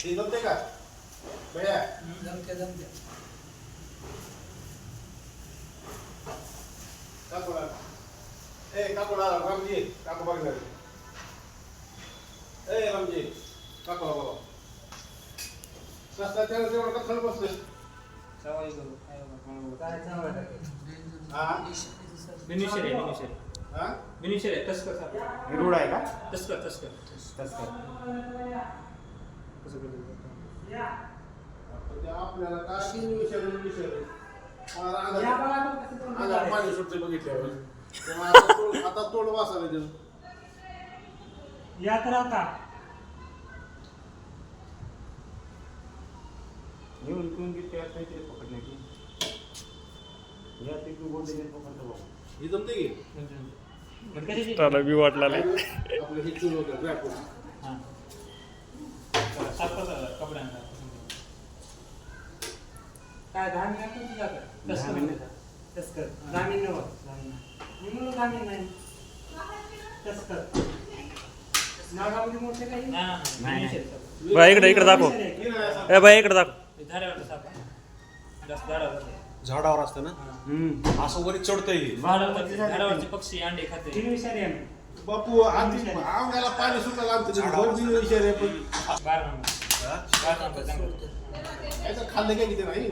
जमते का बया जमते काकोडा रामजी काको बघ रामजी काको बाबा कसला त्याला जेवण का खाली बसले सवाई करू काय सवाई हा बिनिशर हा तस्कर रूड आहे का तस्कर तसं आपल्याला काय विषय पाणी सुटते बघितल्यावर आता तोड वासाला देऊ या तर आता येऊन इकडून किती काहीतरी पकडण्याची या तिकडून बोलते पकडतो ही जमते की त्याला बी वाटला आपलं हे चूल होतं रॅप कपड्यांचा काय 10 मिनिट जातं तस्कर 10 मिनिट मी म्हणून 10 मिनिट नाही तस्कर नागामध्ये मोठे काही नाही बाई इकडे दाखव ए बाई इकडे दाखव झाडावर असतं ना असं वरी चढतंय झाडावरचे पक्षी अंडे खाते बापू आम्हाला पाणी सुटायला आमचं विचार पण 12 नंबर खाल्लं काय किती नाही